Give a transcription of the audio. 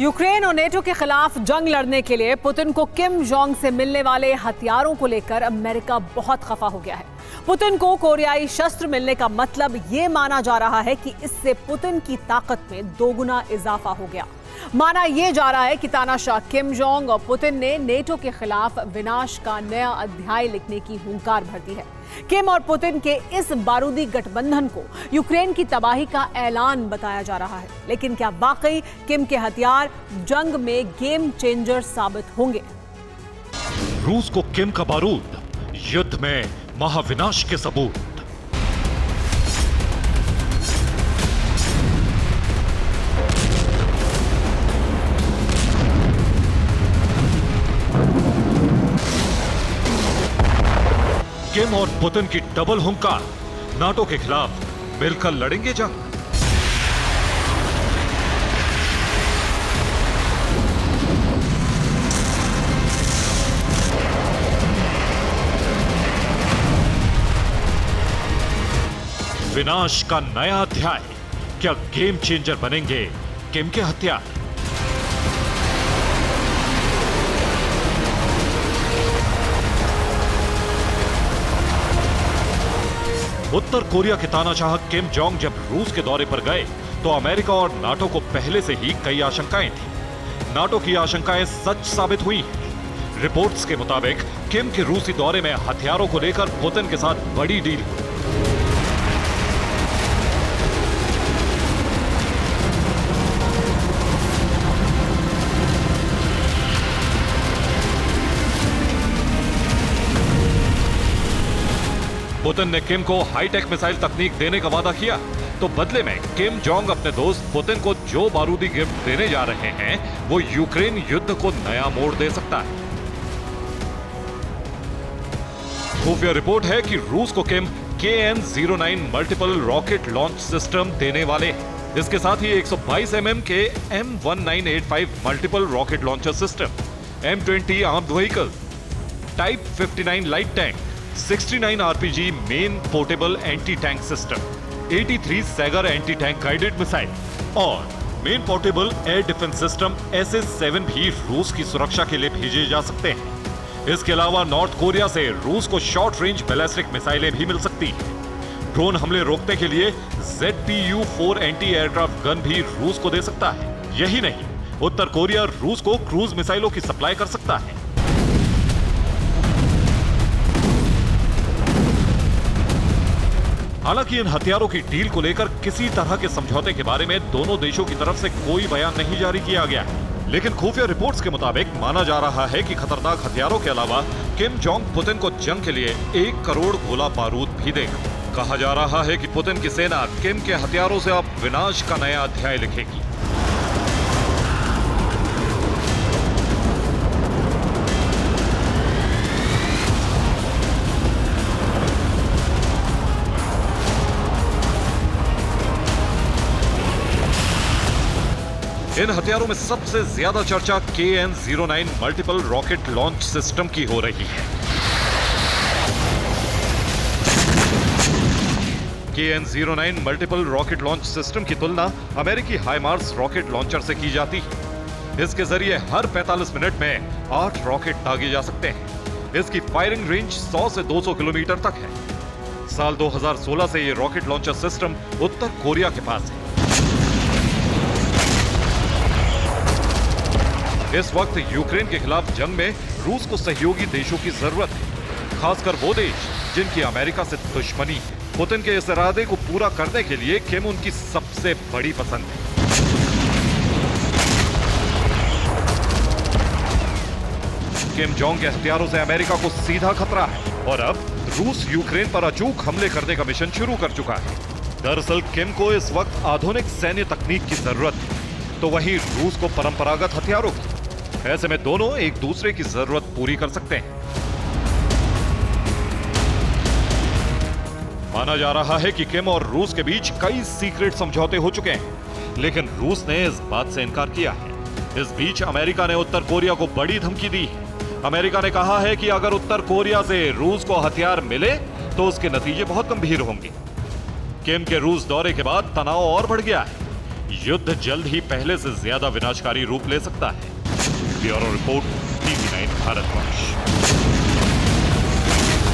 Ukraine और NATO के खिलाफ जंग लड़ने के लिए पुतिन को किम जोंग से मिलने वाले हथियारों को लेकर अमेरिका बहुत खफा हो गया है। पुतिन को कोरियाई शस्त्र मिलने का मतलब ये माना जा रहा है कि इससे पुतिन की ताकत में दोगुना इजाफा हो गया। माना यह जा रहा है कि तानाशाह किम जोंग और पुतिन ने नेटो के खिलाफ विनाश का नया अध्याय लिखने की हुंकार भर दी है। किम और पुतिन के इस बारूदी गठबंधन को यूक्रेन की तबाही का ऐलान बताया जा रहा है, लेकिन क्या वाकई किम के हथियार जंग में गेम चेंजर साबित होंगे? रूस को किम का बारूद, युद्ध में महाविनाश के सबूत। किम और पुतिन की डबल हुंकार, नाटो के खिलाफ मिलकर लड़ेंगे जंग। विनाश का नया अध्याय, क्या गेम चेंजर बनेंगे किम के हथियार? उत्तर कोरिया के तानाशाह किम जोंग जब रूस के दौरे पर गए तो अमेरिका और नाटो को पहले से ही कई आशंकाएं थी। नाटो की आशंकाएं सच साबित हुई। रिपोर्ट्स के मुताबिक किम के रूसी दौरे में हथियारों को लेकर पुतिन के साथ बड़ी डील हुई। पुतिन ने किम को हाईटेक मिसाइल तकनीक देने का वादा किया, तो बदले में किम जोंग अपने दोस्त पुतिन को जो बारूदी गिफ्ट देने जा रहे हैं वो यूक्रेन युद्ध को नया मोड़ दे सकता है। खुफिया रिपोर्ट है कि रूस को किम KN-09 multiple rocket launch system देने वाले हैं। इसके साथ ही 122 mm के M1985 multiple rocket launcher system, M20 armed vehicle, type 59 light tank, 69 RPG man portable anti tank system, 83 Sagger anti tank guided missile और man portable air defence system SS-7 भी रूस की सुरक्षा के लिए भेजे जा सकते हैं। इसके अलावा नॉर्थ कोरिया से रूस को शॉर्ट रेंज बैलिस्टिक मिसाइलें भी मिल सकती हैं। ड्रोन हमले रोकने के लिए ZPU-4 एंटी एयरक्राफ्ट गन भी रूस को दे सकता है। यही नहीं, उत्तर कोरिया रूस को क्रूज मिसाइलों की सप्लाई कर सकता है। हालांकि इन हथियारों की डील को लेकर किसी तरह के समझौते के बारे में दोनों देशों की तरफ से कोई बयान नहीं जारी किया गया है, लेकिन खुफिया रिपोर्ट्स के मुताबिक माना जा रहा है कि खतरनाक हथियारों के अलावा किम जोंग पुतिन को जंग के लिए 1 करोड़ गोला बारूद भी देगा। कहा जा रहा है कि पुतिन की सेना किम के हथियारों से अब विनाश का नया अध्याय लिखेगी। इन हथियारों में सबसे ज्यादा चर्चा KN-09 multiple rocket launch system की हो रही है। KN-09 multiple rocket launch system की तुलना अमेरिकी हाइमार्स रॉकेट लॉन्चर से की जाती है। इसके जरिए हर 45 मिनट में 8 रॉकेट दागे जा सकते हैं। इसकी फायरिंग रेंज 100 से 200 किलोमीटर तक है। साल 2016 से ये रॉकेट लॉन्चर सिस्टम उत्तर कोरिया के पास है। इस वक्त यूक्रेन के खिलाफ जंग में रूस को सहयोगी देशों की जरूरत है, खासकर वो देश जिनकी अमेरिका से दुश्मनी है। पुतिन के इस इरादे को पूरा करने के लिए किम उनकी सबसे बड़ी पसंद है। किम जोंग के हथियारों से अमेरिका को सीधा खतरा है और अब रूस यूक्रेन पर अचूक हमले करने का मिशन शुरू कर चुका है। दरअसल किम को इस वक्त आधुनिक सैन्य तकनीक की जरूरत है, तो वहीं रूस को परंपरागत हथियारों की। ऐसे में दोनों एक दूसरे की जरूरत पूरी कर सकते हैं। माना जा रहा है कि किम और रूस के बीच कई सीक्रेट समझौते हो चुके हैं, लेकिन रूस ने इस बात से इनकार किया है। इस बीच अमेरिका ने उत्तर कोरिया को बड़ी धमकी दी है। अमेरिका ने कहा है कि अगर उत्तर कोरिया से रूस को हथियार मिले तो उसके नतीजे बहुत गंभीर होंगे। किम के रूस दौरे के बाद तनाव और बढ़ गया है। युद्ध जल्द ही पहले से ज्यादा विनाशकारी रूप ले सकता है। Bureau report, TV 9 Bharatvarsh.